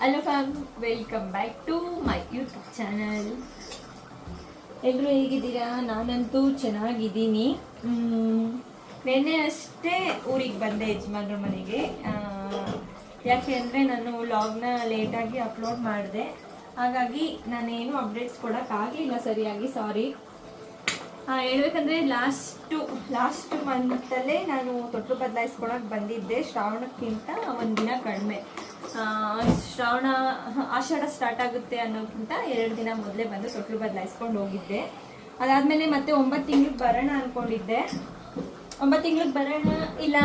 Hello fam, welcome back to my YouTube channel. ಎಲ್ಲರೂ ಹೇಗಿದ್ದೀರಾ? ನಾನಂತೂ ಚೆನ್ನಾಗಿದ್ದೀನಿ. ನಿನ್ನೆ ಅಷ್ಟೇ ಊರಿಗೆ ಬಂದೆ ಯಜಮಾನ್ರ ಮನೆಗೆ. ಯಾಕೆ ಅಂದರೆ ನಾನು ವ್ಲಾಗ್ನ ಲೇಟಾಗಿ ಅಪ್ಲೋಡ್ ಮಾಡಿದೆ, ಹಾಗಾಗಿ ನಾನೇನು ಅಪ್ಡೇಟ್ಸ್ ಕೊಡೋಕ್ಕಾಗಲಿಲ್ಲ ಸರಿಯಾಗಿ. ಸಾರಿ. ಹೇಳ್ಬೇಕಂದ್ರೆ ಲಾಸ್ಟ್ ಮಂತಲ್ಲೇ ನಾನು ತೊಟ್ಲು ಬದಲಾಯಿಸ್ಕೊಳಕ್ಕೆ ಬಂದಿದ್ದೆ. ಶ್ರಾವಣಕ್ಕಿಂತ ಒಂದಿನ ಕಡಿಮೆ. ಆಷಾಢ ಸ್ಟಾರ್ಟ್ ಆಗುತ್ತೆ ಅನ್ನೋಕ್ಕಿಂತ 2 ದಿನ ಮೊದಲೇ ಬಂದು ತೊಟ್ಲು ಬದಲಾಯಿಸ್ಕೊಂಡು ಹೋಗಿದ್ದೆ. ಅದಾದಮೇಲೆ ಮತ್ತೆ 9 ತಿಂಗಳಿಗೆ ಬರೋಣ ಅಂದ್ಕೊಂಡಿದ್ದೆ. 9 ತಿಂಗಳಿಗೆ ಬರೋಣ ಇಲ್ಲ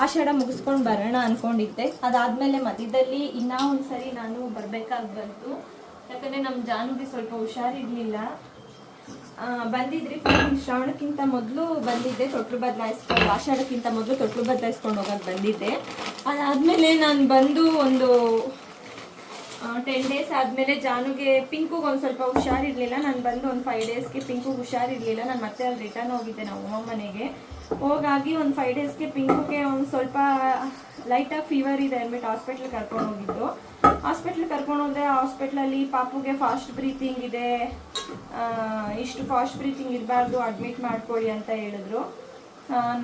ಆಷಾಢ ಮುಗಿಸ್ಕೊಂಡು ಬರೋಣ ಅಂದ್ಕೊಂಡಿದ್ದೆ. ಅದಾದಮೇಲೆ ಮಧ್ಯದಲ್ಲಿ ಇನ್ನೂ ಒಂದ್ಸರಿ ನಾನು ಬರಬೇಕಾಗಿ ಬಂತು. ಯಾಕಂದರೆ ನಮ್ಮ ಜಾನುಗೆ ಸ್ವಲ್ಪ ಹುಷಾರಿರಲಿಲ್ಲ. ಬಂದಿದ್ರಿ ಶ್ರಾವಣಕ್ಕಿಂತ ಮೊದಲು ಬಂದಿದ್ದೆ, ತೊಟ್ಲು ಬದಲಾಯಿಸ್ಕೊಂಡು ಆಷಾಢಕ್ಕಿಂತ ಮೊದಲು ತೊಟ್ಲು ಬದಲಾಯಿಸ್ಕೊಂಡು ಹೋಗೋಕೆ ಬಂದಿದ್ದೆ. ಅದಾದಮೇಲೆ ನಾನು ಬಂದು ಒಂದು 10 ಡೇಸ್ ಆದಮೇಲೆ ಜಾನುಗೆ ಪಿಂಕುಗೆ ಒಂದು ಸ್ವಲ್ಪ ಹುಷಾರಿರಲಿಲ್ಲ. ನಾನು ಬಂದು ಒಂದು 5 ಡೇಸ್ಗೆ ಪಿಂಕುಗೆ ಹುಷಾರಿರಲಿಲ್ಲ. ನಾನು ಮತ್ತೆ ಅಲ್ಲಿ ರಿಟರ್ನ್ ಹೋಗಿದ್ದೆ ನಾವು ಅಮ್ಮ ಮನೆಗೆ. ಹೋಗಾಗಿ ಒಂದು 5 ಡೇಸ್ಗೆ ಪಿಂಕುಗೆ ಒಂದು ಸ್ವಲ್ಪ ಲೈಟಾಗಿ ಫೀವರ್ ಇದೆ ಅಂದ್ಬಿಟ್ಟು ಹಾಸ್ಪಿಟ್ಲಿಗೆ ಕರ್ಕೊಂಡು ಹೋಗಿದ್ದು. ಹಾಸ್ಪಿಟ್ಲಿಗೆ ಕರ್ಕೊಂಡು ಹೋದೆ. ಹಾಸ್ಪಿಟ್ಲಲ್ಲಿ ಪಾಪುಗೆ ಫಾಸ್ಟ್ ಬ್ರೀತಿಂಗ್ ಇದೆ, ಇಷ್ಟು ಫಾಸ್ಟ್ ಬ್ರೀತಿಂಗ್ ಇರಬಾರ್ದು, ಅಡ್ಮಿಟ್ ಮಾಡ್ಕೊಳ್ಳಿ ಅಂತ ಹೇಳಿದ್ರು.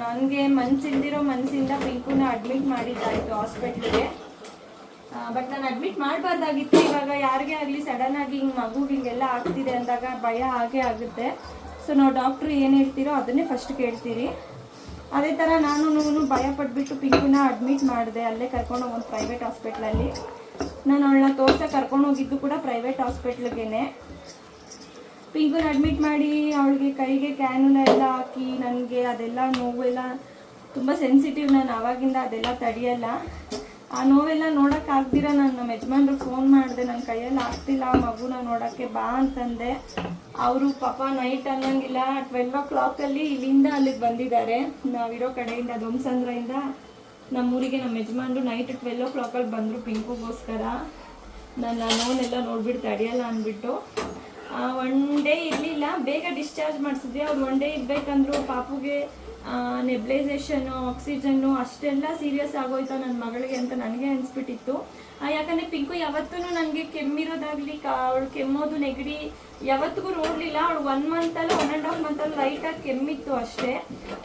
ನನಗೆ ಮನಸ್ಸಿಂದ ಪಿಂಕುನ ಅಡ್ಮಿಟ್ ಮಾಡಿದ್ದಾಯಿತು ಹಾಸ್ಪಿಟ್ಲಿಗೆ. ಬಟ್ ನಾನು ಅಡ್ಮಿಟ್ ಮಾಡಬಾರ್ದಾಗಿತ್ತು. ಇವಾಗ ಯಾರಿಗೇ ಆಗಲಿ ಸಡನ್ ಆಗಿ ಹಿಂಗೆ ಮಗುಗೆ ಹಿಂಗೆಲ್ಲ ಆಗ್ತಿದೆ ಅಂದಾಗ ಭಯ ಆಗೇ ಆಗುತ್ತೆ. ಸೊ ನಾವು ಡಾಕ್ಟ್ರು ಏನು ಹೇಳ್ತೀರೋ ಅದನ್ನೇ ಫಸ್ಟ್ ಕೇಳ್ತೀರಿ. ಅದೇ ಥರ ನಾನು ಭಯ ಪಟ್ಬಿಟ್ಟು ಪಿಂಕುನ ಅಡ್ಮಿಟ್ ಮಾಡಿದೆ. ಅಲ್ಲೇ ಕರ್ಕೊಂಡೋಗಿ ಒಂದು ಪ್ರೈವೇಟ್ ಹಾಸ್ಪಿಟ್ಲಲ್ಲಿ. ನಾನು ಅವಳನ್ನ ತೋರ್ಸಕ್ಕೆ ಕರ್ಕೊಂಡು ಹೋಗಿದ್ದು ಕೂಡ ಪ್ರೈವೇಟ್ ಹಾಸ್ಪಿಟ್ಲಿಗೇನೆ. ಪಿಂಕುನ ಅಡ್ಮಿಟ್ ಮಾಡಿ ಅವಳಿಗೆ ಕೈಗೆ ಕ್ಯಾನುಲ ಎಲ್ಲ ಹಾಕಿ ನನಗೆ ಅದೆಲ್ಲ ನೋವೆಲ್ಲ ತುಂಬ ಸೆನ್ಸಿಟಿವ್. ನಾನು ಆವಾಗಿಂದ ಅದೆಲ್ಲ ತಡೆಯಲ್ಲ. ಆ ನೋವೆಲ್ಲ ನೋಡೋಕ್ಕಾಗ್ದಿರ ನಾನು ನಮ್ಮ ಯಜಮಾನ್ರಿಗೆ ಫೋನ್ ಮಾಡಿದೆ. ನನ್ನ ಕೈಯಲ್ಲಿ ಆಗ್ತಿಲ್ಲ ಮಗುನ ನೋಡೋಕ್ಕೆ ಬಾ ಅಂತಂದೆ. ಅವರು ಪಾಪ ನೈಟ್ ಅನ್ನೋಂಗಿಲ್ಲ 12 o'clock ಇಲ್ಲಿಂದ ಅಲ್ಲಿಗೆ ಬಂದಿದ್ದಾರೆ. ನಾವಿರೋ ಕಡೆಯಿಂದ ದೊಮ್ಸಂದ್ರದಿಂದ ನಮ್ಮೂರಿಗೆ ನಮ್ಮ ಯಜಮಾನ್ರು ನೈಟ್ 12 o'clock ಬಂದರು ಪಿಂಕುಗೋಸ್ಕರ. ನಾನು ನೋವನ್ನೆಲ್ಲ ನೋಡ್ಬಿಟ್ಟು ತಡೆಯಲ್ಲ ಅಂದ್ಬಿಟ್ಟು 1 ಡೇ ಇರಲಿಲ್ಲ. ಬೇಗ ಡಿಸ್ಚಾರ್ಜ್ ಮಾಡಿಸಿದ್ವಿ. ಅವ್ರು 1 ಡೇ ಇರಬೇಕಂದ್ರು. ಪಾಪುಗೆ ನೆಬ್ಲೈಸೇಷನ್ನು, ಆಕ್ಸಿಜನ್ನು ಅಷ್ಟೆಲ್ಲ ಸೀರಿಯಸ್ ಆಗೋಯ್ತು ನನ್ನ ಮಗಳಿಗೆ ಅಂತ ನನಗೆ ಅನಿಸ್ಬಿಟ್ಟಿತ್ತು. ಯಾಕಂದರೆ ಪಿಂಕು ಯಾವತ್ತೂ ನನಗೆ ಕೆಮ್ಮಿರೋದಾಗಲಿ ಅವಳು ಕೆಮ್ಮೋದು ನೆಗಡಿ ಯಾವತ್ತಿಗೂ ನೋಡಲಿಲ್ಲ. ಅವಳು 1 ಮಂತಲ್ಲ 1.5 ಮಂತಲ್ಲಿ ಲೈಟಾಗಿ ಕೆಮ್ಮಿತ್ತು ಅಷ್ಟೇ.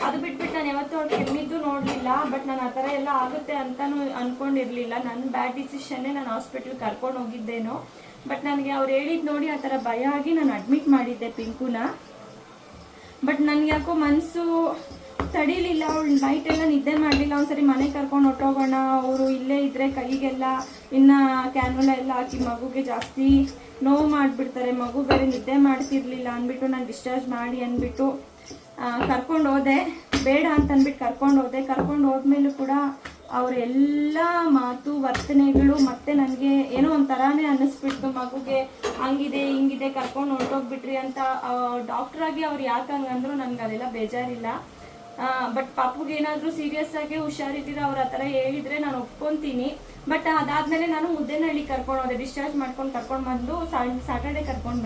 ಅದು ಬಿಟ್ಬಿಟ್ಟು ನಾನು ಯಾವತ್ತೂ ಅವಳು ಕೆಮ್ಮಿದ್ದು ನೋಡಲಿಲ್ಲ. ಬಟ್ ನಾನು ಆ ಥರ ಎಲ್ಲ ಆಗುತ್ತೆ ಅಂತಲೂ ಅಂದ್ಕೊಂಡಿರಲಿಲ್ಲ. ನನ್ನ ಬ್ಯಾಡ್ ಡಿಸಿಷನ್ನೇ ನಾನು ಹಾಸ್ಪಿಟ್ಲಿಗೆ ಕರ್ಕೊಂಡು ಹೋಗಿದ್ದೇನೋ. ಬಟ್ ನನಗೆ ಅವ್ರು ಹೇಳಿದ್ದು ನೋಡಿ ಆ ಥರ ಭಯ ಆಗಿ ನಾನು ಅಡ್ಮಿಟ್ ಮಾಡಿದ್ದೆ ಪಿಂಕುನ. ಬಟ್ ನನಗೆ ಯಾಕೋ ಮನಸ್ಸು ತಡೀಲಿಲ್ಲ. ಅವಳು ನೈಟೆಲ್ಲ ನಿದ್ದೆ ಮಾಡಲಿಲ್ಲ. ಒಂದ್ಸರಿ ಮನೆಗೆ ಕರ್ಕೊಂಡು ಹೊಟ್ಟೋಗೋಣ, ಅವರು ಇಲ್ಲೇ ಇದ್ದರೆ ಕೈಗೆಲ್ಲ ಇನ್ನು ಕ್ಯಾನುಲ ಎಲ್ಲ ಹಾಕಿ ಮಗುಗೆ ಜಾಸ್ತಿ ನೋವು ಮಾಡಿಬಿಡ್ತಾರೆ, ಮಗು ಬೇರೆ ನಿದ್ದೆ ಮಾಡ್ತಿರ್ಲಿಲ್ಲ ಅಂದ್ಬಿಟ್ಟು ನಾನು ಡಿಸ್ಚಾರ್ಜ್ ಮಾಡಿ ಅಂದ್ಬಿಟ್ಟು ಕರ್ಕೊಂಡು ಹೋದೆ. ಬೇಡ ಅಂತಂದ್ಬಿಟ್ಟು ಕರ್ಕೊಂಡು ಹೋದ್ಮೇಲೂ ಕೂಡ ಅವರೆಲ್ಲ ಮಾತು ವರ್ತನೆಗಳು ಮತ್ತೆ ನನಗೆ ಏನೋ ಒಂಥರನೇ ಅನ್ನಿಸ್ಬಿಡ್ತು. ಮಗುಗೆ ಹಂಗಿದೆ ಹಿಂಗಿದೆ ಕರ್ಕೊಂಡು ಹೊರಟೋಗ್ಬಿಟ್ರಿ ಅಂತ. ಡಾಕ್ಟ್ರಾಗಿ ಅವ್ರು ಯಾಕೆ ಹಂಗಂದ್ರು ನನಗೆ ಅದೆಲ್ಲ ಬೇಜಾರಿಲ್ಲ. ಬಟ್ ಪಾಪುಗೆ ಏನಾದರೂ ಸೀರಿಯಸ್ ಆಗಿ ಹುಷಾರಿದ್ದೀರ ಅವ್ರು ಆ ಥರ ಹೇಳಿದರೆ ನಾನು ಒಪ್ಕೊತೀನಿ. ಬಟ್ ಅದಾದಮೇಲೆ ನಾನು ಮುದ್ದೇನಹಳ್ಳಿ ಕರ್ಕೊಂಡು ಹೋದೆ. ಡಿಸ್ಚಾರ್ಜ್ ಮಾಡ್ಕೊಂಡು ಕರ್ಕೊಂಡು ಬಂದು ಸಾಟರ್ಡೆ ಕರ್ಕೊಂಡು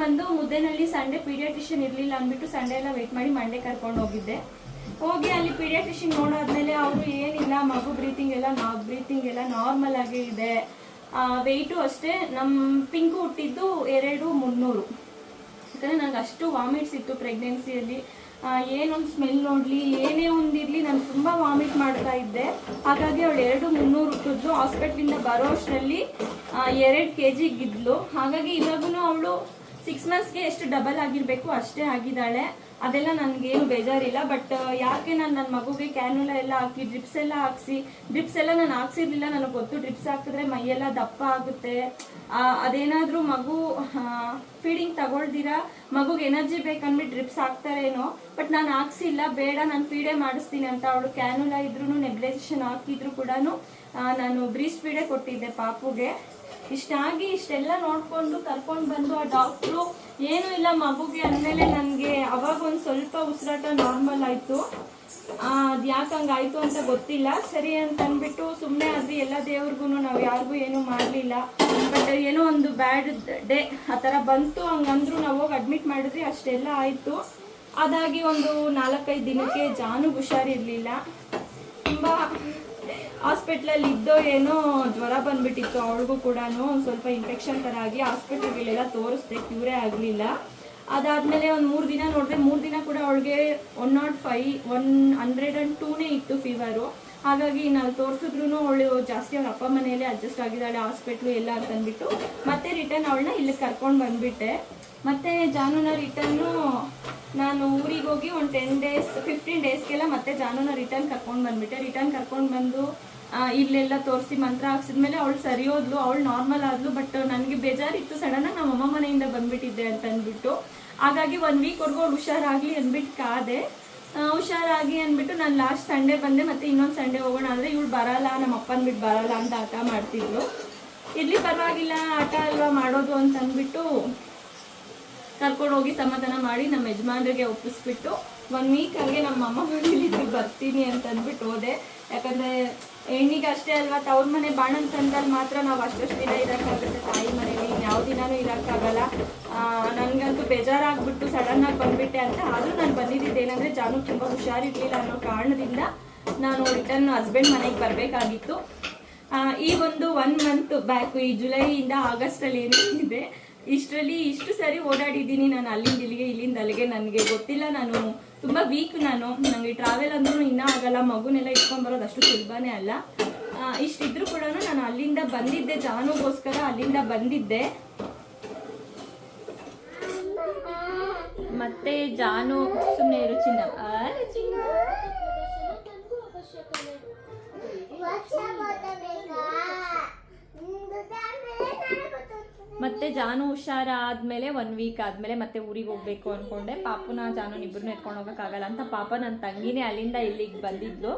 ಬಂದು ಮುದ್ದೇನಹಳ್ಳಿ ಸಂಡೇ ಪೀಡಿಯಾಟ್ರಿಷಿಯನ್ ಇರಲಿಲ್ಲ ಅಂದ್ಬಿಟ್ಟು ಸಂಡೇ ಎಲ್ಲ ವೆಯ್ಟ್ ಮಾಡಿ ಮಂಡೇ ಕರ್ಕೊಂಡು ಹೋಗಿ ಅಲ್ಲಿ ಪೀಡಿಯಾಟ್ರಿಷಿಯನ್ ನೋಡಾದ್ಮೇಲೆ ಅವರು ಏನಿಲ್ಲ, ಮಗು ಬ್ರೀತಿಂಗ್ ಎಲ್ಲ ನಾರ್ಮಲ್ ಆಗೇ ಇದೆ. ವೆಯ್ಟು ಅಷ್ಟೇ. ನಮ್ಮ ಪಿಂಕು ಹುಟ್ಟಿದ್ದು 2,300. ಯಾಕಂದರೆ ನನಗೆ ಅಷ್ಟು ವಾಮಿಟ್ಸ್ ಇತ್ತು ಪ್ರೆಗ್ನೆನ್ಸಿಯಲ್ಲಿ. ಏನೊಂದು ಸ್ಮೆಲ್ ನೋಡಲಿ ಏನೇ ಒಂದಿರಲಿ ನಾನು ತುಂಬ ವಾಮಿಟ್ ಮಾಡ್ತಾ ಇದ್ದೆ. ಹಾಗಾಗಿ ಅವಳು 2,300 ಹುಟ್ಟಿದ್ಲು. ಹಾಸ್ಪಿಟ್ಲಿಂದ ಬರೋ ಅಷ್ಟರಲ್ಲಿ 2 kg ಇದ್ಲು. ಹಾಗಾಗಿ ಇವಾಗೂ ಅವಳು 6 ಮಂತ್ಸ್ಗೆ ಎಷ್ಟು ಡಬಲ್ ಆಗಿರಬೇಕು ಅಷ್ಟೇ ಆಗಿದ್ದಾಳೆ. ಅದೆಲ್ಲ ನನಗೇನು ಬೇಜಾರಿಲ್ಲ. ಬಟ್ ಯಾಕೆ ನಾನು ನನ್ನ ಮಗುಗೆ ಕ್ಯಾನುಲ ಎಲ್ಲ ಹಾಕಿ ಡ್ರಿಪ್ಸ್ ಎಲ್ಲ ನಾನು ಹಾಕ್ಸಿರ್ಲಿಲ್ಲ. ನನಗೆ ಗೊತ್ತು ಡ್ರಿಪ್ಸ್ ಹಾಕಿದ್ರೆ ಮೈಯೆಲ್ಲ ದಪ್ಪ ಆಗುತ್ತೆ, ಅದೇನಾದರೂ ಮಗು ಫೀಡಿಂಗ್ ತಗೊಳ್ದಿರಾ ಮಗುಗೆ ಎನರ್ಜಿ ಬೇಕಂದ್ಬಿಟ್ಟು ಡ್ರಿಪ್ಸ್ ಹಾಕ್ತಾರೇನೋ. ಬಟ್ ನಾನು ಹಾಕ್ಸಿಲ್ಲ, ಬೇಡ ನಾನು ಫೀಡೇ ಮಾಡಿಸ್ತೀನಿ ಅಂತ. ಅವಳು ಕ್ಯಾನುಲ ಇದ್ರೂ ನೆಬ್ಲೈಸೇಷನ್ ಹಾಕಿದ್ರು ಕೂಡ ನಾನು ಬ್ರೀಸ್ಟ್ ಫೀಡೇ ಕೊಟ್ಟಿದ್ದೆ ಪಾಪುಗೆ. ಇಷ್ಟೆಲ್ಲ ನೋಡ್ಕೊಂಡು ಕರ್ಕೊಂಡು ಬಂದು ಆ ಡಾಕ್ಟ್ರು ಏನೂ ಇಲ್ಲ ಮಗುಗೆ ಅಂದಮೇಲೆ ನನಗೆ ಅವಾಗ ಒಂದು ಸ್ವಲ್ಪ ಉಸಿರಾಟ ನಾರ್ಮಲ್ ಆಯಿತು. ಅದು ಯಾಕೆ ಹಂಗಾಯ್ತು ಅಂತ ಗೊತ್ತಿಲ್ಲ. ಸರಿ ಅಂತ ಅಂದ್ಬಿಟ್ಟು ಸುಮ್ಮನೆ ಆದ್ವಿ. ಎಲ್ಲ ದೇವ್ರಿಗೂ ನಾವು ಯಾರಿಗೂ ಏನೂ ಮಾಡಲಿಲ್ಲ. ಬಟ್ ಏನೋ ಒಂದು ಬ್ಯಾಡ್ ಡೇ ಆ ಥರ ಬಂತು. ಹಂಗಂದ್ರು ನಾವು ಹೋಗಿ ಅಡ್ಮಿಟ್ ಮಾಡಿದ್ವಿ. ಅಷ್ಟೆಲ್ಲ ಆಯಿತು. ಅದಾಗಿ ಒಂದು 4-5 ದಿನಕ್ಕೆ ಜಾನು ಹುಷಾರಿರಲಿಲ್ಲ. ತುಂಬ ಹಾಸ್ಪಿಟ್ಲಲ್ಲಿ ಇದ್ದೋ ಏನೋ ಜ್ವರ ಬಂದ್ಬಿಟ್ಟಿತ್ತು ಅವಳಿಗೂ ಕೂಡ ಸ್ವಲ್ಪ ಇನ್ಫೆಕ್ಷನ್ ಥರ ಆಗಿ ಹಾಸ್ಪಿಟ್ಲಿಗೆಲ್ಲ ತೋರಿಸ್ದೆ, ಕ್ಯೂರೇ ಆಗಲಿಲ್ಲ. ಅದಾದಮೇಲೆ ಒಂದು 3 ದಿನ ನೋಡಿದ್ರೆ 3 ದಿನ ಕೂಡ ಅವಳಿಗೆ 105 102ನೇ ಇತ್ತು ಫೀವರು. ಹಾಗಾಗಿ ನಾವು ತೋರಿಸಿದ್ರು ಅವಳು ಜಾಸ್ತಿ ಅವ್ರ ಅಪ್ಪ ಮನೆಯಲ್ಲೇ ಅಡ್ಜಸ್ಟ್ ಆಗಿದ್ದಾಳೆ ಹಾಸ್ಪಿಟ್ಲು ಎಲ್ಲ ಅಂತಂದ್ಬಿಟ್ಟು ಮತ್ತೆ ರಿಟರ್ನ್ ಅವಳನ್ನ ಇಲ್ಲಿ ಕರ್ಕೊಂಡು ಬಂದುಬಿಟ್ಟೆ. ಮತ್ತು ಜಾನುನ ರಿಟರ್ನು ನಾನು ಊರಿಗೆ ಹೋಗಿ ಒಂದು 15 ಡೇಸ್ಗೆಲ್ಲ ಮತ್ತೆ ಜಾನುನ ರಿಟರ್ನ್ ಕರ್ಕೊಂಡು ಬಂದುಬಿಟ್ಟೆ. ರಿಟರ್ನ್ ಕರ್ಕೊಂಡು ಬಂದು ಇಲ್ಲೆಲ್ಲ ತೋರಿಸಿ ಮಂತ್ರ ಹಾಕ್ಸಿದ್ಮೇಲೆ ಅವಳು ಸರಿ ಹೋದ್ಲು, ಅವಳು ನಾರ್ಮಲ್ ಆದ್ಲು. ಬಟ್ ನನಗೆ ಬೇಜಾರಿತ್ತು, ಸಡನ್ನಾಗಿ ನಮ್ಮ ಅಮ್ಮ ಮನೆಯಿಂದ ಬಂದುಬಿಟ್ಟಿದ್ದೆ ಅಂತ ಅಂದ್ಬಿಟ್ಟು. ಹಾಗಾಗಿ 1 ವೀಕ್ವರೆಗೂ ಅವಳು ಹುಷಾರಾಗಲಿ ಅಂದ್ಬಿಟ್ಟು ಕಾದೆ. ಹುಷಾರಾಗಿ ಅಂದ್ಬಿಟ್ಟು ನಾನು ಲಾಸ್ಟ್ ಸಂಡೇ ಬಂದೆ, ಮತ್ತೆ ಇನ್ನೊಂದು ಸಂಡೇ ಹೋಗೋಣ ಅಂದರೆ ಇವಳು ಬರಲ್ಲ, ನಮ್ಮ ಅಪ್ಪನ ಬಿಟ್ಟು ಬರಲ್ಲ ಅಂತ ಆಟ ಮಾಡ್ತಿದ್ಲು. ಇರ್ಲಿ ಪರವಾಗಿಲ್ಲ, ಆಟ ಅಲ್ವಾ ಮಾಡೋದು ಅಂತ ಅಂದ್ಬಿಟ್ಟು ಕರ್ಕೊಂಡು ಹೋಗಿ ಸಮಾಧಾನ ಮಾಡಿ ನಮ್ಮ ಯಜಮಾನ್ರಿಗೆ ಒಪ್ಪಿಸ್ಬಿಟ್ಟು 1 ವೀಕ್ ಹಾಗೆ ನಮ್ಮ ಅಮ್ಮ ಮನೇಲಿ ಬರ್ತೀನಿ ಅಂತ ಅಂದ್ಬಿಟ್ಟು ಹೋದೆ. ಯಾಕಂದರೆ ಹೆಣ್ಣಿಗೆ ಅಷ್ಟೇ ಅಲ್ವಾ, ತವ್ರ ಮನೆ ಬಾಣಂತಂದಲ್ಲಿ ಮಾತ್ರ ನಾವು ಅಷ್ಟಷ್ಟು ದಿನ ಇರೋಕ್ಕಾಗುತ್ತೆ, ತಾಯಿ ಮನೇಲಿ ಯಾವ ದಿನಾನೂ ಇರೋಕ್ಕಾಗಲ್ಲ. ನನಗಂತೂ ಬೇಜಾರಾಗ್ಬಿಟ್ಟು ಸಡನ್ನಾಗಿ ಬಂದುಬಿಟ್ಟೆ ಅಂತ. ಆದರೂ ನಾನು ಬಂದಿದ್ದಿದ್ದು ಏನಂದರೆ ಜಾನು ತುಂಬ ಹುಷಾರಿರಲಿಲ್ಲ ಅನ್ನೋ ಕಾರಣದಿಂದ ನಾನು ರಿಟರ್ನ್ ಹಸ್ಬೆಂಡ್ ಮನೆಗೆ ಬರಬೇಕಾಗಿತ್ತು. ಈ ಒಂದು 1 ಮಂತ್ ಬ್ಯಾಕು, ಈ ಜುಲೈಯಿಂದ ಆಗಸ್ಟಲ್ಲಿ ಏನಿದೆ ಇಷ್ಟರಲ್ಲಿ ಇಷ್ಟು ಸರಿ ಓಡಾಡಿದ್ದೀನಿ ನಾನು, ಅಲ್ಲಿಂದ ಇಲ್ಲಿಗೆ ಇಲ್ಲಿಂದ ಅಲ್ಲಿಗೆ. ನನಗೆ ಗೊತ್ತಿಲ್ಲ, ನಾನು ತುಂಬ ವೀಕ್, ನನಗೆ ಟ್ರಾವೆಲ್ ಅಂದ್ರೂ ಇನ್ನೂ ಆಗಲ್ಲ, ಮಗುನೆಲ್ಲ ಇಟ್ಕೊಂಡ್ಬರೋದು ಅಷ್ಟು ಸುಲಭನೇ ಅಲ್ಲ. ಇಷ್ಟಿದ್ರೂ ಕೂಡ ನಾನು ಅಲ್ಲಿಂದ ಬಂದಿದ್ದೆ, ಜಾನುಗೋಸ್ಕರ ಅಲ್ಲಿಂದ ಬಂದಿದ್ದೆ. ಮತ್ತೆ ಜಾನು ಸುಮ್ಮನೆ ಇರು ಚಿನ್ನ, ಮತ್ತೆ ಜಾನು ಹುಷಾರಾದ್ಮೇಲೆ 1 ವೀಕ್ ಆದಮೇಲೆ ಮತ್ತೆ ಊರಿಗೆ ಹೋಗ್ಬೇಕು ಅಂದ್ಕೊಂಡೆ. ಪಾಪುನ ಜಾನು ಇಬ್ಬರನ್ನೂ ಎತ್ಕೊಂಡು ಹೋಗೋಕ್ಕಾಗಲ್ಲ ಅಂತ ಪಾಪ ನನ್ನ ತಂಗಿನೇ ಅಲ್ಲಿಂದ ಇಲ್ಲಿಗೆ ಬಂದಿದ್ಲು.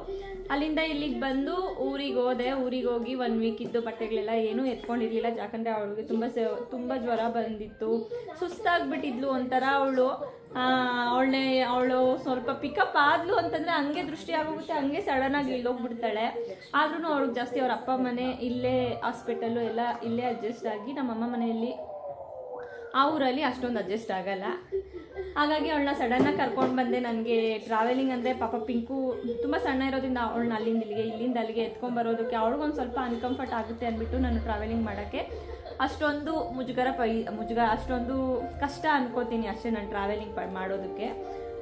ಅಲ್ಲಿಂದ ಇಲ್ಲಿಗೆ ಬಂದು ಊರಿಗೆ ಹೋದೆ. ಊರಿಗೆ ಹೋಗಿ 1 ವೀಕ್ ಇದ್ದು ಬಟ್ಟೆಗಳೆಲ್ಲ ಏನೂ ಎತ್ಕೊಂಡಿರಲಿಲ್ಲ, ಯಾಕಂದರೆ ಅವಳಿಗೆ ತುಂಬ ಜ್ವರ ಬಂದಿತ್ತು, ಸುಸ್ತಾಗ್ಬಿಟ್ಟಿದ್ಲು ಒಂಥರ. ಅವಳು ಸ್ವಲ್ಪ ಪಿಕಪ್ ಆದ್ಲು ಅಂತಂದರೆ ಹಂಗೆ ದೃಷ್ಟಿ ಆಗೋಗುತ್ತೆ, ಹಂಗೆ ಸಡನ್ನಾಗಿ ಇಲ್ಲೋಗ್ಬಿಡ್ತಾಳೆ. ಆದ್ರೂ ಅವಳಿಗೆ ಜಾಸ್ತಿ ಅವ್ರ ಅಪ್ಪ ಮನೆ ಇಲ್ಲೇ, ಹಾಸ್ಪಿಟಲ್ಲು ಎಲ್ಲ ಇಲ್ಲೇ ಅಡ್ಜಸ್ಟ್ ಆಗಿ, ನಮ್ಮಮ್ಮ ಮನೆಯಲ್ಲಿ ಆ ಊರಲ್ಲಿ ಅಷ್ಟೊಂದು ಅಡ್ಜಸ್ಟ್ ಆಗಲ್ಲ. ಹಾಗಾಗಿ ಅವಳನ್ನ ಸಡನ್ನಾಗಿ ಕರ್ಕೊಂಡು ಬಂದೆ. ನನಗೆ ಟ್ರಾವೆಲಿಂಗ್ ಅಂದರೆ ಪಾಪ ಪಿಂಕು ತುಂಬ ಸಣ್ಣ ಇರೋದ್ರಿಂದ ಅವಳನ್ನ ಇಲ್ಲಿಂದ ಅಲ್ಲಿಗೆ ಎತ್ಕೊಂಡ್ಬರೋದಕ್ಕೆ ಅವಳಿಗೊಂದು ಸ್ವಲ್ಪ ಅನ್ಕಂಫರ್ಟ್ ಆಗುತ್ತೆ ಅಂದ್ಬಿಟ್ಟು ನಾನು ಟ್ರಾವೆಲಿಂಗ್ ಮಾಡೋಕ್ಕೆ ಅಷ್ಟೊಂದು ಮುಜುಗರ ಅಷ್ಟೊಂದು ಕಷ್ಟ ಅನ್ಕೋತೀನಿ ಅಷ್ಟೇ ನಾನು ಟ್ರಾವೆಲಿಂಗ್ ಮಾಡೋದಕ್ಕೆ.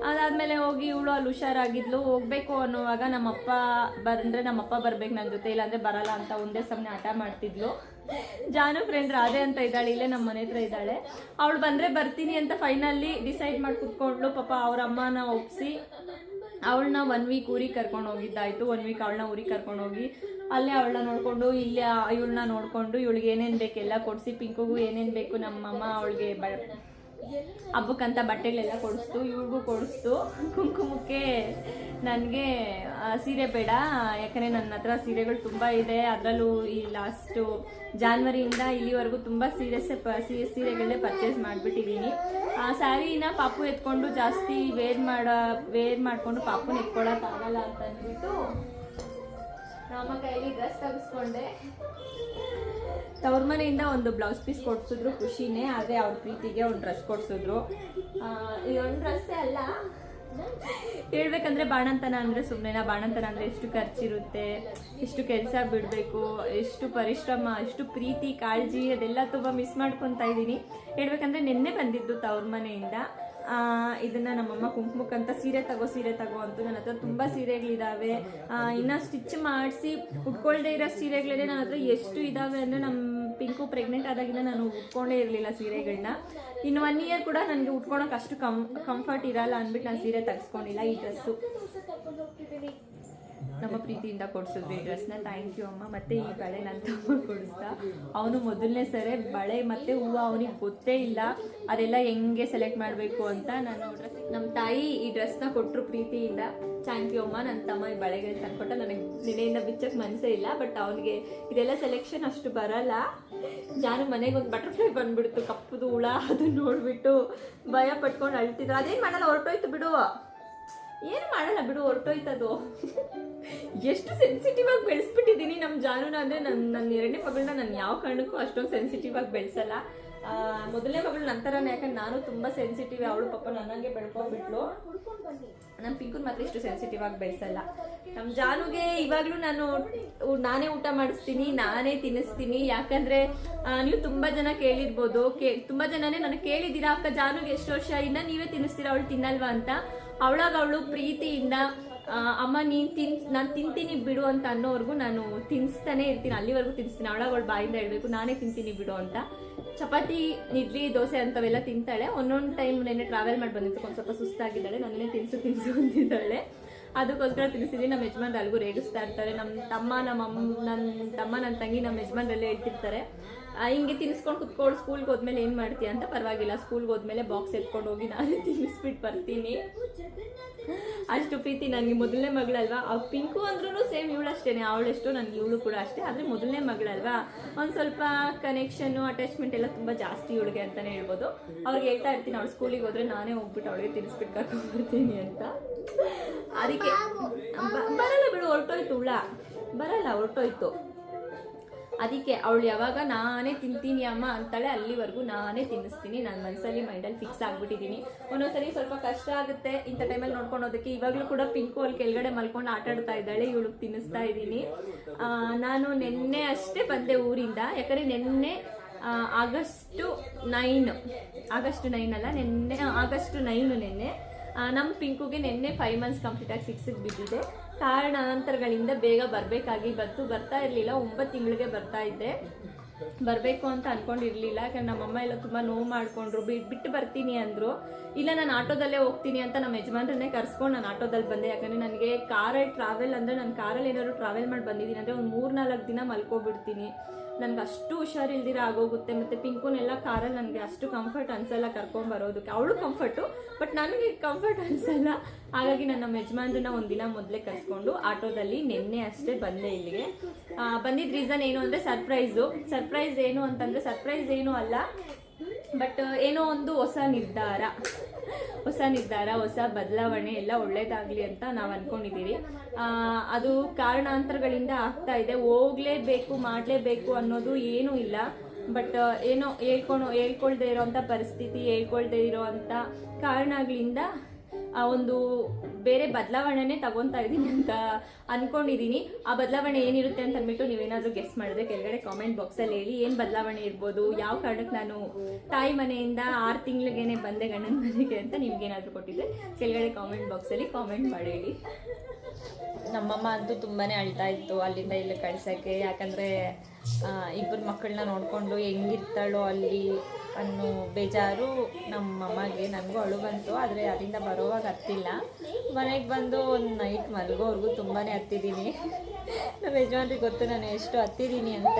ಅದಾದಮೇಲೆ ಹೋಗಿ ಇವಳು ಅಲ್ಲಿ ಹುಷಾರಾಗಿದ್ಲು. ಹೋಗಬೇಕು ಅನ್ನುವಾಗ ನಮ್ಮಪ್ಪ ಬರಬೇಕು ನನ್ನ ಜೊತೆ, ಇಲ್ಲಾಂದರೆ ಬರಲ್ಲ ಅಂತ ಒಂದೇ ಸಮನೆ ಹಠ ಮಾಡ್ತಿದ್ಲು. ಜಾನು ಫ್ರೆಂಡ್ ರಾಧೆ ಅಂತ ಇದ್ದಾಳೆ, ಇಲ್ಲೇ ನಮ್ಮ ಮನೆ ಹತ್ರ ಇದ್ದಾಳೆ. ಅವಳು ಬಂದರೆ ಬರ್ತೀನಿ ಅಂತ ಫೈನಲಿ ಡಿಸೈಡ್ ಮಾಡಿ ಕೂತ್ಕೊಂಡ್ಲು. ಪಾಪ ಅವ್ರ ಅಮ್ಮನ ಒಪ್ಪಿಸಿ ಅವಳನ್ನ 1 ವೀಕ್ ಊರಿಗೆ ಕರ್ಕೊಂಡು ಹೋಗಿದ್ದಾಯಿತು. 1 ವೀಕ್ ಅವಳನ್ನ ಊರಿಗೆ ಕರ್ಕೊಂಡು ಹೋಗಿ ಅಲ್ಲೇ ಅವಳನ್ನ ನೋಡಿಕೊಂಡು, ಇಲ್ಲೇ ಇವಳನ್ನ ನೋಡಿಕೊಂಡು, ಇವಳಿಗೆ ಏನೇನು ಬೇಕೆಲ್ಲ ಕೊಡಿಸಿ, ಪಿಂಕುಗೂ ಏನೇನು ಬೇಕು ನಮ್ಮಮ್ಮ ಅವಳಿಗೆ ಹಬ್ಬಕ್ಕಂತ ಬಟ್ಟೆಗಳೆಲ್ಲ ಕೊಡಿಸ್ತು, ಇವಳಿಗೂ ಕೊಡಿಸ್ತು. ಕುಂಕುಮಕ್ಕೆ ನನಗೆ ಸೀರೆ ಬೇಡ, ಯಾಕಂದರೆ ನನ್ನ ಹತ್ರ ಸೀರೆಗಳು ತುಂಬ ಇದೆ. ಅದರಲ್ಲೂ ಈ ಲಾಸ್ಟು ಜಾನ್ವರಿಯಿಂದ ಇಲ್ಲಿವರೆಗೂ ತುಂಬ ಸೀರೆಗಳನ್ನೇ ಪರ್ಚೇಸ್ ಮಾಡಿಬಿಟ್ಟಿದ್ದೀನಿ. ಆ ಸ್ಯಾರಿನ ಪಾಪು ಎತ್ಕೊಂಡು ಜಾಸ್ತಿ ವೇರ್ ಮಾಡಿಕೊಂಡು ಪಾಪುನ ಎತ್ಕೊಳ್ಳೋಕ್ಕಾಗಲ್ಲ ಅಂತ ಅಂದ್ಬಿಟ್ಟು ನಮ್ಮ ಕೈಲಿ ಡ್ರೆಸ್ ತೆಗೆಸ್ಕೊಂಡೆ. ತವ್ರ ಮನೆಯಿಂದ ಒಂದು ಬ್ಲೌಸ್ ಪೀಸ್ ಕೊಡ್ಸಿದ್ರು, ಖುಷಿನೇ. ಆದರೆ ಅವ್ರ ಪ್ರೀತಿಗೆ ಒಂದು ಡ್ರೆಸ್ ಕೊಡ್ಸಿದ್ರು. ಇದೊಂದು ಡ್ರೆಸ್ಸೇ ಅಲ್ಲ, ಹೇಳ್ಬೇಕಂದ್ರೆ ಬಾಣಂತನ ಅಂದರೆ ಸುಮ್ಮನೆ, ಬಾಣಂತನ ಅಂದರೆ ಎಷ್ಟು ಖರ್ಚಿರುತ್ತೆ, ಎಷ್ಟು ಕೆಲಸ ಬಿಡಬೇಕು, ಎಷ್ಟು ಪರಿಶ್ರಮ, ಎಷ್ಟು ಪ್ರೀತಿ ಕಾಳಜಿ, ಅದೆಲ್ಲ ತುಂಬ ಮಿಸ್ ಮಾಡ್ಕೊತಾ ಇದ್ದೀನಿ. ಹೇಳ್ಬೇಕಂದ್ರೆ ನಿನ್ನೆ ಬಂದಿದ್ದು ತವ್ರ ಮನೆಯಿಂದ. ಇದನ್ನು ನಮ್ಮಮ್ಮ ಕುಂಕುಮಕ್ಕಂತ ಸೀರೆ ತಗೋ ಅಂತೂ ನನ್ನ ಹತ್ರ ತುಂಬ ಸೀರೆಗಳಿದ್ದಾವೆ. ಇನ್ನು ಸ್ಟಿಚ್ ಮಾಡಿಸಿ ಉಟ್ಕೊಳ್ದೇ ಇರೋ ಸೀರೆಗಳೇ ನನ್ನ ಹತ್ರ ಎಷ್ಟು ಇದ್ದಾವೆ ಅಂದರೆ, ನಮ್ಮ ಪಿಂಕು ಪ್ರೆಗ್ನೆಂಟ್ ಆದಾಗಿಂದ ನಾನು ಉಟ್ಕೊಂಡೇ ಇರಲಿಲ್ಲ ಸೀರೆಗಳನ್ನ. ಇನ್ನು 1 ಇಯರ್ ಕೂಡ ನನಗೆ ಉಟ್ಕೊಳಕ್ಕೆ ಅಷ್ಟು ಕಂಫರ್ಟ್ ಇರಲ್ಲ ಅಂದ್ಬಿಟ್ಟು ನಾನು ಸೀರೆ ತೆಗೆಸ್ಕೊಂಡಿಲ್ಲ. ಈ ಡ್ರೆಸ್ಸು ನಮ್ಮ ಪ್ರೀತಿಯಿಂದ ಕೊಡಿಸಿದ್ರು ಈ ಡ್ರೆಸ್ನ, ಥ್ಯಾಂಕ್ ಯು ಅಮ್ಮ. ಮತ್ತು ಈ ಬಳೆ ನನ್ನ ತಮ್ಮ ಕೊಡಿಸ್ತಾ, ಅವನು ಮೊದಲನೇ ಸರಿ ಬಳೆ ಮತ್ತು ಹೂವು ಅವನಿಗೆ ಗೊತ್ತೇ ಇಲ್ಲ, ಅದೆಲ್ಲ ಹೆಂಗೆ ಸೆಲೆಕ್ಟ್ ಮಾಡಬೇಕು ಅಂತ. ನಾನು ನಮ್ಮ ತಾಯಿ ಈ ಡ್ರೆಸ್ನ ಕೊಟ್ಟರು ಪ್ರೀತಿಯಿಂದ, ಥ್ಯಾಂಕ್ ಯು ಅಮ್ಮ. ನನ್ನ ತಮ್ಮ ಈ ಬಳೆಗಳು ತಂದ್ಕೊಟ್ಟ, ನನಗೆ ನಿನ್ನೆಯಿಂದ ಬಿಚ್ಚಕ್ಕೆ ಮನಸ್ಸೇ ಇಲ್ಲ. ಬಟ್ ಅವನಿಗೆ ಇದೆಲ್ಲ ಸೆಲೆಕ್ಷನ್ ಅಷ್ಟು ಬರಲ್ಲ. ಜಾನು ಮನೆಗೆ ಒಂದು ಬಟರ್ಫ್ಲೈ ಬಂದ್ಬಿಡ್ತು, ಕಪ್ಪುದು ಹುಳ, ಅದನ್ನ ನೋಡಿಬಿಟ್ಟು ಭಯ ಪಟ್ಕೊಂಡು ಅಳ್ತಿದ್ರು. ಅದೇನು ಮಾಡಲ್ಲ, ಹೊರಟೋಯ್ತು ಬಿಡು, ಏನು ಮಾಡಲ್ಲ ಬಿಡು, ಹೊರಟೋಯ್ತದು. ಎಷ್ಟು ಸೆನ್ಸಿಟಿವ್ ಆಗಿ ಬೆಳೆಸ್ಬಿಟ್ಟಿದ್ದೀನಿ ನಮ್ಮ ಜಾನುನ ಅಂದರೆ. ನನ್ನ 2ನೇ ಮಗಳನ್ನ ನಾನು ಯಾವ ಕಾರಣಕ್ಕೂ ಅಷ್ಟೊಂದು ಸೆನ್ಸಿಟಿವ್ ಆಗಿ ಬೆಳೆಸಲ್ಲ. ಮೊದಲನೇ ಮಗಳು ನಂತರನೇ, ಯಾಕಂದ್ರೆ ನಾನು ತುಂಬ ಸೆನ್ಸಿಟಿವ್, ಅವಳು ಪಾಪ ನನಗೆ ಬೆಳ್ಕೊಂಡ್ಬಿಟ್ಲು. ನಮ್ಮ ಪಿಂಕುನ್ ಮಾತ್ರ ಇಷ್ಟು ಸೆನ್ಸಿಟಿವ್ ಆಗಿ ಬೆಳೆಸಲ್ಲ. ನಮ್ಮ ಜಾನುಗೆ ಇವಾಗಲೂ ನಾನೇ ಊಟ ಮಾಡಿಸ್ತೀನಿ, ನಾನೇ ತಿನ್ನಿಸ್ತೀನಿ. ಯಾಕಂದರೆ ನೀವು ತುಂಬ ಜನ ಕೇಳಿರ್ಬೋದು, ತುಂಬ ಜನನೇ ನನಗೆ ಕೇಳಿದ್ದೀರಾ, ಅಕ್ಕ ಜಾನುಗೆ ಎಷ್ಟು ವರ್ಷ ಇನ್ನ ನೀವೇ ತಿನ್ನಿಸ್ತೀರಾ, ಅವಳು ತಿನ್ನಲ್ವಾ ಅಂತ. ಅವಳು ಪ್ರೀತಿಯಿಂದ ಅಮ್ಮ ನಾನು ತಿಂತೀನಿ ಬಿಡು ಅಂತ ಅನ್ನೋವರೆಗೂ ನಾನು ತಿನ್ನಿಸ್ತಾನೆ ಇರ್ತೀನಿ, ಅಲ್ಲಿವರೆಗೂ ತಿನ್ನಿಸ್ತೀನಿ. ಅವಳು ಬಾಯಿಂದ ಹೇಳ್ಬೇಕು ನಾನೇ ತಿಂತೀನಿ ಬಿಡು ಅಂತ. ಚಪಾತಿ, ಇಡ್ಲಿ, ದೋಸೆ ಅಂತವೆಲ್ಲ ತಿಂತಾಳೆ. ಒಂದೊಂದು ಟೈಮ್ ನೆನ್ನೆ ಟ್ರಾವೆಲ್ ಮಾಡಿ ಬಂದಿತ್ತು, ಒಂದು ಸ್ವಲ್ಪ ಸುಸ್ತಾಗಿದ್ದಾಳೆ, ನನ್ನೇ ತಿನ್ಸು ಅಂತಿದ್ದಾಳೆ. ಅದಕ್ಕೋಸ್ಕರ ತಿನ್ನಿಸಿದ್ದೀನಿ. ನಮ್ಮ ಯಜಮಾನ್ರು ಅಲ್ಲಿಗೂ ರೇಗಿಸ್ತಾ ಇರ್ತಾರೆ. ನನ್ನ ತಮ್ಮ ನನ್ನ ತಂಗಿ ನಮ್ಮ ಯಜಮಾನ್ರಲ್ಲೇ ಹೇಳ್ತಿರ್ತಾರೆ, ಹಿಂಗೆ ತಿನ್ನಿಸ್ಕೊಂಡು ಕುತ್ಕೊಂಡು ಸ್ಕೂಲ್ಗೆ ಹೋದ್ಮೇಲೆ ಏನು ಮಾಡ್ತೀಯ ಅಂತ. ಪರವಾಗಿಲ್ಲ, ಸ್ಕೂಲ್ಗೆ ಹೋದ್ಮೇಲೆ ಬಾಕ್ಸ್ ಎತ್ಕೊಂಡು ಹೋಗಿ ನಾನೇ ತಿನ್ನಿಸ್ಬಿಟ್ಟು ಬರ್ತೀನಿ. ಅಷ್ಟು ಪ್ರೀತಿ ನನಗೆ. ಮೊದಲನೇ ಮಗಳಲ್ವಾ, ಆ ಪಿಂಕು ಅಂದ್ರೂ ಸೇಮ್ ಇವಳು ಅಷ್ಟೇನೆ, ಅವಳೆಷ್ಟು ನನಗೆ ಇವಳು ಕೂಡ ಅಷ್ಟೇ. ಆದರೆ ಮೊದಲನೇ ಮಗಳಲ್ವಾ, ಒಂದು ಸ್ವಲ್ಪ ಕನೆಕ್ಷನ್ನು, ಅಟ್ಯಾಚ್ಮೆಂಟ್ ಎಲ್ಲ ತುಂಬ ಜಾಸ್ತಿ ಇವಳಿಗೆ ಅಂತಲೇ ಹೇಳ್ಬೋದು. ಅವ್ರಿಗೆ ಹೇಳ್ತಾ ಇರ್ತೀನಿ, ಅವಳು ಸ್ಕೂಲಿಗೆ ಹೋದರೆ ನಾನೇ ಹೋಗ್ಬಿಟ್ಟು ಅವಳಿಗೆ ತಿನ್ನಿಸ್ಬಿಟ್ಟು ಕರ್ಕೊಂಡ್ಬರ್ತೀನಿ ಅಂತ. ಅದಕ್ಕೆ ಬರಲ್ಲ ಬಿಡು, ಹೊರಟೋಯ್ತು. ಅದಕ್ಕೆ ಅವಳು ಯಾವಾಗ ನಾನೇ ತಿಂತೀನಿ ಅಮ್ಮ ಅಂತಾಳೆ, ಅಲ್ಲಿವರೆಗೂ ನಾನೇ ತಿನ್ನಿಸ್ತೀನಿ. ನಾನು ಮನಸ್ಸಲ್ಲಿ ಮೈಂಡಲ್ಲಿ ಫಿಕ್ಸ್ ಆಗಿಬಿಟ್ಟಿದ್ದೀನಿ. ಒಂದೊಂದ್ಸರಿ ಸ್ವಲ್ಪ ಕಷ್ಟ ಆಗುತ್ತೆ ಇಂಥ ಟೈಮಲ್ಲಿ ನೋಡ್ಕೊಳೋದಕ್ಕೆ. ಇವಾಗಲೂ ಕೂಡ ಪಿಂಕು ಅಲ್ಲಿ ಕೆಳಗಡೆ ಮಲ್ಕೊಂಡು ಆಟ ಆಡ್ತಾ ಇದ್ದಾಳೆ, ಇವಳು ತಿನ್ನಿಸ್ತಾ ಇದ್ದೀನಿ. ನಾನು ನಿನ್ನೆ ಅಷ್ಟೇ ಬಂದೆ ಊರಿಂದ. ಯಾಕಂದರೆ ನಿನ್ನೆ ಆಗಸ್ಟ್ 9 ನಿನ್ನೆ ನಮ್ಮ ಪಿಂಕುಗೆ ನಿನ್ನೆ 5 months ಕಂಪ್ಲೀಟ್ ಆಗಿ 6ಗೆ ಬಿದ್ದಿದೆ. ಕಾರಣಾಂತರಗಳಿಂದ ಬೇಗ ಬರಬೇಕಾಗಿ ಬರ್ತಾ ಇರಲಿಲ್ಲ. 9 ತಿಂಗಳಿಗೆ ಬರ್ತಾ ಇದ್ದೆ. ಬರಬೇಕು ಅಂತ ಅಂದ್ಕೊಂಡಿರಲಿಲ್ಲ. ಯಾಕಂದ್ರೆ ನಮ್ಮಮ್ಮ ಎಲ್ಲ ತುಂಬ ನೋವು ಮಾಡಿಕೊಂಡ್ರು, ಬಿಟ್ಟು ಬರ್ತೀನಿ ಅಂದರು. ಇಲ್ಲ ನಾನು ಆಟೋದಲ್ಲೇ ಹೋಗ್ತೀನಿ ಅಂತ ನಮ್ಮ ಯಜಮಾನ್ರನ್ನೇ ಕರ್ಸ್ಕೊಂಡು ನಾನು ಆಟೋದಲ್ಲಿ ಬಂದೆ. ಯಾಕಂದರೆ ನನಗೆ ಕಾರಲ್ಲಿ ಟ್ರಾವೆಲ್ ಅಂದರೆ, ನಾನು ಕಾರಲ್ಲಿ ಏನಾದ್ರು ಟ್ರಾವೆಲ್ ಮಾಡಿ ಬಂದಿದ್ದೀನಿ ಅಂದರೆ ಒಂದು 3-4 ದಿನ ಮಲ್ಕೊಬಿಡ್ತೀನಿ. ನನಗೆ ಅಷ್ಟು ಹುಷಾರಿಲ್ದಿರ ಆಗೋಗುತ್ತೆ. ಮತ್ತು ಪಿಂಕುನೆಲ್ಲ ಕಾರಲ್ಲಿ ನನಗೆ ಅಷ್ಟು ಕಂಫರ್ಟ್ ಅನಿಸಲ್ಲ ಕರ್ಕೊಂಬರೋದಕ್ಕೆ. ಅವಳು ಕಂಫರ್ಟು, ಬಟ್ ನನಗೆ ಕಂಫರ್ಟ್ ಅನಿಸಲ್ಲ. ಹಾಗಾಗಿ ನನ್ನ ನಮ್ಮ ಯಜಮಾನ್ರನ್ನ ಒಂದಿನ ಮೊದಲೇ ಕರ್ಸ್ಕೊಂಡು ಆಟೋದಲ್ಲಿ ನಿನ್ನೆ ಅಷ್ಟೇ ಬಂದೆ ಇಲ್ಲಿಗೆ. ಬಂದಿದ್ದ ರೀಸನ್ ಏನು ಅಂದರೆ ಸರ್ಪ್ರೈಸ್ ಏನು ಅಂತಂದರೆ, ಸರ್ಪ್ರೈಸ್ ಏನೂ ಅಲ್ಲ, ಬಟ್ ಏನೋ ಒಂದು ಹೊಸ ನಿರ್ಧಾರ, ಹೊಸ ಬದಲಾವಣೆ ಎಲ್ಲ ಒಳ್ಳೇದಾಗಲಿ ಅಂತ ನಾವು ಅಂದ್ಕೊಂಡಿದ್ದೀವಿ. ಅದು ಕಾರಣಾಂತರಗಳಿಂದ ಆಗ್ತಾ ಇದೆ. ಹೋಗಲೇಬೇಕು, ಮಾಡಲೇಬೇಕು ಅನ್ನೋದು ಏನೂ ಇಲ್ಲ. ಬಟ್ ಏನೋ ಹೇಳ್ಕೊಳ್ದೇ ಇರೋವಂಥ ಪರಿಸ್ಥಿತಿ, ಹೇಳ್ಕೊಳ್ದೇ ಇರೋವಂಥ ಕಾರಣಗಳಿಂದ ಒಂದು ಬೇರೆ ಬದಲಾವಣೆನೇ ತಗೊತಾ ಇದ್ದೀನಿ ಅಂತ ಅಂದ್ಕೊಂಡಿದ್ದೀನಿ. ಆ ಬದಲಾವಣೆ ಏನಿರುತ್ತೆ ಅಂತ ಅಂದ್ಬಿಟ್ಟು ನೀವೇನಾದರೂ ಗೆಸ್ ಮಾಡಿದ್ರೆ ಕೆಳಗಡೆ ಕಾಮೆಂಟ್ ಬಾಕ್ಸಲ್ಲಿ ಹೇಳಿ. ಏನು ಬದಲಾವಣೆ ಇರ್ಬೋದು, ಯಾವ ಕಾರಣಕ್ಕೆ ನಾನು ತಾಯಿ ಮನೆಯಿಂದ 6 ತಿಂಗಳಿಗೇನೆ ಬಂದೆ ಗಂಡನ ಮನೆಗೆ ಅಂತ ನಿಮ್ಗೇನಾದರೂ ಕೊಟ್ಟಿದ್ರೆ ಕೆಳಗಡೆ ಕಾಮೆಂಟ್ ಬಾಕ್ಸಲ್ಲಿ ಕಾಮೆಂಟ್ ಮಾಡಿ ಹೇಳಿ. ನಮ್ಮಮ್ಮ ಅಂತೂ ತುಂಬಾ ಅಳ್ತಾ ಇತ್ತು ಅಲ್ಲಿಂದ ಇಲ್ಲಿ ಕಳ್ಸೋಕ್ಕೆ. ಯಾಕಂದರೆ ಇಬ್ಬರು ಮಕ್ಕಳನ್ನ ನೋಡಿಕೊಂಡು ಹೆಂಗಿರ್ತಾಳೋ ಅಲ್ಲಿ ಅನ್ನೋ ಬೇಜಾರು ನಮ್ಮಮ್ಮಗೆ. ನನಗೂ ಅಳು ಬಂತು, ಆದರೆ ಅಲ್ಲಿಂದ ಬರೋವಾಗ ಹತ್ತಿಲ್ಲ. ಮನೆಗೆ ಬಂದು ಒಂದು ನೈಟ್ ಮಲಗೋವರೆಗೂ ತುಂಬಾ ಹತ್ತಿದ್ದೀನಿ. ನಮ್ಮ ಯಜಮಾನ್ರಿಗೆ ಗೊತ್ತು ನಾನು ಎಷ್ಟು ಹತ್ತಿದ್ದೀನಿ ಅಂತ.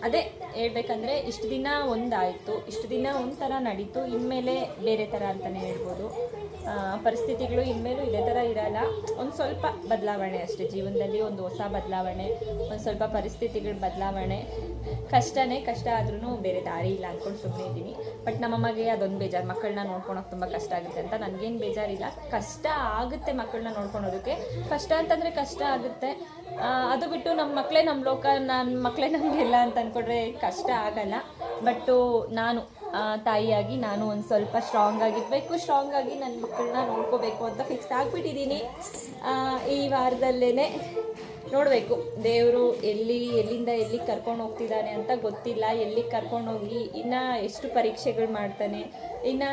ಅದೇ ಹೇಳ್ಬೇಕಂದ್ರೆ ಇಷ್ಟು ದಿನ ಒಂದಾಯಿತು, ಇಷ್ಟು ದಿನ ಒಂಥರ ನಡೀತು, ಇನ್ಮೇಲೆ ಬೇರೆ ಥರ ಅಂತಲೇ ಹೇಳ್ಬೋದು. ಪರಿಸ್ಥಿತಿಗಳು ಇನ್ಮೇಲೂ ಇದೇ ಥರ ಇರಲ್ಲ. ಒಂದು ಸ್ವಲ್ಪ ಬದಲಾವಣೆ ಅಷ್ಟೇ ಜೀವನದಲ್ಲಿ, ಒಂದು ಹೊಸ ಬದಲಾವಣೆ, ಒಂದು ಸ್ವಲ್ಪ ಪರಿಸ್ಥಿತಿಗಳ ಬದಲಾವಣೆ. ಕಷ್ಟ ಆದ್ರೂ ಬೇರೆ ದಾರಿ ಇಲ್ಲ ಅಂದ್ಕೊಂಡು ಸುಮ್ಮನೆ ಇದ್ದೀನಿ. ಬಟ್ ನಮ್ಮಮ್ಮಗೆ ಅದೊಂದು ಬೇಜಾರು, ಮಕ್ಕಳನ್ನ ನೋಡ್ಕೊಳೋಕೆ ತುಂಬ ಕಷ್ಟ ಆಗುತ್ತೆ ಅಂತ. ನನಗೇನು ಬೇಜಾರಿಲ್ಲ, ಕಷ್ಟ ಆಗುತ್ತೆ ಮಕ್ಕಳನ್ನ ನೋಡ್ಕೊಳೋದಕ್ಕೆ. ಕಷ್ಟ ಅಂತಂದರೆ ಕಷ್ಟ ಆಗುತ್ತೆ. ಅದು ಬಿಟ್ಟು ನಮ್ಮ ಮಕ್ಕಳೇ ನಮ್ಮ ಲೋಕ, ನನ್ನ ಮಕ್ಕಳೇ ನಮಗೆಲ್ಲ ಅಂತ ಅಂದ್ಕೊಂಡ್ರೆ ಕಷ್ಟ ಆಗಲ್ಲ. ಬಟ್ಟು ನಾನು ತಾಯಿಯಾಗಿ ನಾನು ಒಂದು ಸ್ವಲ್ಪ ಸ್ಟ್ರಾಂಗ್ ಆಗಿ ನನ್ನ ಮಕ್ಕಳನ್ನ ನೋಡ್ಕೋಬೇಕು ಅಂತ ಫಿಕ್ಸ್ ಆಗಿಬಿಟ್ಟಿದ್ದೀನಿ. ಈ ವಾರದಲ್ಲೇ ನೋಡಬೇಕು ದೇವರು ಎಲ್ಲಿಂದ ಎಲ್ಲಿಗೆ ಕರ್ಕೊಂಡು ಹೋಗ್ತಿದ್ದಾನೆ ಅಂತ ಗೊತ್ತಿಲ್ಲ. ಎಲ್ಲಿಗೆ ಕರ್ಕೊಂಡೋಗಿ ಇನ್ನು ಎಷ್ಟು ಪರೀಕ್ಷೆಗಳು ಮಾಡ್ತಾನೆ, ಇನ್ನು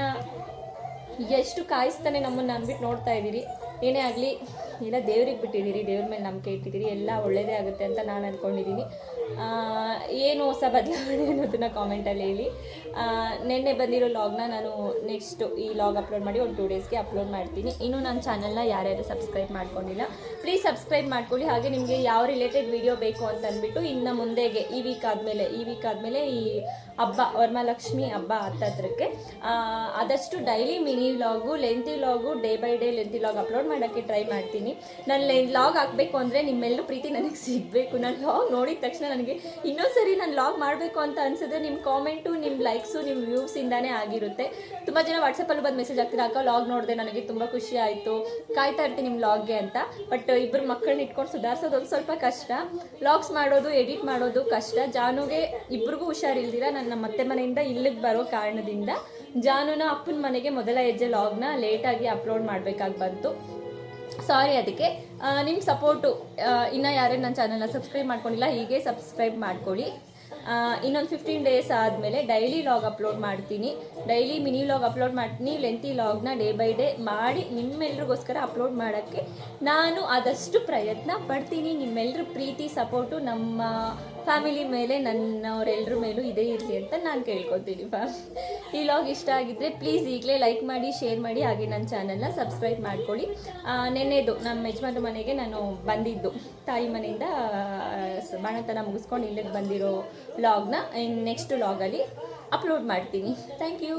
ಎಷ್ಟು ಕಾಯಿಸ್ತಾನೆ ನಮ್ಮನ್ನು ಅಂದ್ಬಿಟ್ಟು ನೋಡ್ತಾ ಇದ್ದೀರಿ. ಏನೇ ಆಗಲಿ ಇಲ್ಲ ದೇವ್ರಿಗೆ ಬಿಟ್ಟಿದ್ದೀರಿ, ದೇವ್ರ ಮೇಲೆ ನಂಬಿಕೆ ಇಟ್ಟಿದ್ದೀರಿ, ಎಲ್ಲ ಒಳ್ಳೆಯದೇ ಆಗುತ್ತೆ ಅಂತ ನಾನು ಅಂದ್ಕೊಂಡಿದ್ದೀನಿ. ಏನು ಹೊಸ ಬದಲಾವಣೆ ಅನ್ನೋದನ್ನು ಕಾಮೆಂಟಲ್ಲಿ ಹೇಳಿ. ನಿನ್ನೆ ಬಂದಿರೋ ಲಾಗ್ನ ನಾನು ನೆಕ್ಸ್ಟ್ ಈ ಲಾಗ್ ಅಪ್ಲೋಡ್ ಮಾಡಿ ಒಂದು 2 ಡೇಸ್ಗೆ ಅಪ್ಲೋಡ್ ಮಾಡ್ತೀನಿ. ಇನ್ನೂ ನನ್ನ ಚಾನಲ್ನ ಯಾರ್ಯಾರು ಸಬ್ಸ್ಕ್ರೈಬ್ ಮಾಡ್ಕೊಂಡಿಲ್ಲ ಪ್ಲೀಸ್ ಸಬ್ಸ್ಕ್ರೈಬ್ ಮಾಡ್ಕೊಳ್ಳಿ. ಹಾಗೆ ನಿಮಗೆ ಯಾವ ರಿಲೇಟೆಡ್ ವಿಡಿಯೋ ಬೇಕು ಅಂತ ಅಂದ್ಬಿಟ್ಟು ಇನ್ನು ಮುಂದೆಗೆ ಈ ವೀಕ್ ಆದಮೇಲೆ ಈ ಹಬ್ಬ ವರಮಹಾಲಕ್ಷ್ಮಿ ಹಬ್ಬ ಹತ್ತತ್ರಕ್ಕೆ ಆದಷ್ಟು daily mini vlog, lengthy vlog, day by day lengthy vlog upload ಮಾಡೋಕ್ಕೆ ಟ್ರೈ ಮಾಡ್ತೀನಿ. ಮಾಡ್ತೀನಿ. ನಾನು ಲಾಗ್ ಹಾಕಬೇಕು ಅಂದರೆ ನಿಮ್ಮೆಲ್ಲರೂ ಪ್ರೀತಿ ನನಗೆ ಸಿಗಬೇಕು. ನಾನು ಲಾಗ್ ನೋಡಿದ ತಕ್ಷಣ ನನಗೆ ಇನ್ನೊಂದ್ಸರಿ ನಾನು ಲಾಗ್ ಮಾಡಬೇಕು ಅಂತ ಅನಿಸಿದ್ರೆ ನಿಮ್ಮ ಕಾಮೆಂಟು, ನಿಮ್ಮ ಲೈಕ್ಸು, ನಿಮ್ಮ ವ್ಯೂವ್ಸಿಂದಾನೇ ಆಗಿರುತ್ತೆ. ತುಂಬ ಜನ ವಾಟ್ಸಪ್ಪಲ್ಲಿ ಬಂದು ಮೆಸೇಜ್ ಆಗ್ತೀರಾ, ಅಕ್ಕ ಲಾಗ್ ನೋಡಿದೆ ನನಗೆ ತುಂಬ ಖುಷಿ ಆಯಿತು, ಕಾಯ್ತಾ ಇರ್ತೀನಿ ನಿಮ್ಮ ಲಾಗ್ಗೆ ಅಂತ. ಬಟ್ ಇಬ್ಬರು ಮಕ್ಕಳನ್ನ ಇಟ್ಕೊಂಡು ಸುಧಾರಿಸೋದು ಒಂದು ಸ್ವಲ್ಪ ಕಷ್ಟ. ಲಾಗ್ಸ್ ಮಾಡೋದು, ಎಡಿಟ್ ಮಾಡೋದು ಕಷ್ಟ. ಜಾನುಗೆ ಇಬ್ರಿಗೂ ಹುಷಾರಿಲ್ದಿರ ನನ್ನ ಮತ್ತೆ ಮನೆಯಿಂದ ಇಲ್ಲಿಗೆ ಬರೋ ಕಾರಣದಿಂದ ಜಾನುನ ಅಪ್ಪನ ಮನೆಗೆ ಮೊದಲ ಹೆಜ್ಜೆ ಲಾಗ್ನ ಲೇಟಾಗಿ ಅಪ್ಲೋಡ್ ಮಾಡಬೇಕಾಗಿ ಬಂತು. ಸಾರಿ ಅದಕ್ಕೆ. ನಿಮ್ಮ ಸಪೋರ್ಟು ಇನ್ನೂ ಯಾರೇ ನನ್ನ ಚಾನಲ್ನ ಸಬ್ಸ್ಕ್ರೈಬ್ ಮಾಡ್ಕೊಂಡಿಲ್ಲ, ಹೀಗೆ ಸಬ್ಸ್ಕ್ರೈಬ್ ಮಾಡ್ಕೊಳ್ಳಿ. ಇನ್ನೊಂದು 15 ಡೇಸ್ ಆದಮೇಲೆ ಡೈಲಿ ಲಾಗ್ ಅಪ್ಲೋಡ್ ಮಾಡ್ತೀನಿ. ಡೈಲಿ ಮಿನಿ ಲಾಗ್ ಅಪ್ಲೋಡ್ ಮಾಡ್ತೀನಿ. ಲೆಂತಿ ಲಾಗ್ನ ಡೇ ಬೈ ಡೇ ಮಾಡಿ ನಿಮ್ಮೆಲ್ರಿಗೋಸ್ಕರ ಅಪ್ಲೋಡ್ ಮಾಡೋಕ್ಕೆ ನಾನು ಆದಷ್ಟು ಪ್ರಯತ್ನ ಪಡ್ತೀನಿ. ನಿಮ್ಮೆಲ್ಲರ ಪ್ರೀತಿ ಸಪೋರ್ಟು ನಮ್ಮ ಫ್ಯಾಮಿಲಿ ಮೇಲೆ, ನನ್ನವರೆಲ್ಲರ ಮೇಲೂ ಇದೇ ಇರಲಿ ಅಂತ ನಾನು ಕೇಳ್ಕೊತೀನಿ. ಈ ಲಾಗ್ ಇಷ್ಟ ಆಗಿದ್ದರೆ ಪ್ಲೀಸ್ ಈಗಲೇ ಲೈಕ್ ಮಾಡಿ, ಶೇರ್ ಮಾಡಿ, ಹಾಗೆ ನನ್ನ ಚಾನಲ್ನ ಸಬ್ಸ್ಕ್ರೈಬ್ ಮಾಡ್ಕೊಳ್ಳಿ. ನೆನ್ನೆದು ನಮ್ಮ ಯಜಮಾನ್ರ ಮನೆಗೆ ನಾನು ಬಂದಿದ್ದು, ತಾಯಿ ಮನೆಯಿಂದ ಬಾಣತನ ಮುಗಿಸ್ಕೊಂಡು ಇಲ್ಲಿಗೆ ಬಂದಿರೋ ಲಾಗ್ನ ನೆಕ್ಸ್ಟ್ ಲಾಗಲ್ಲಿ ಅಪ್ಲೋಡ್ ಮಾಡ್ತೀನಿ. Thank you.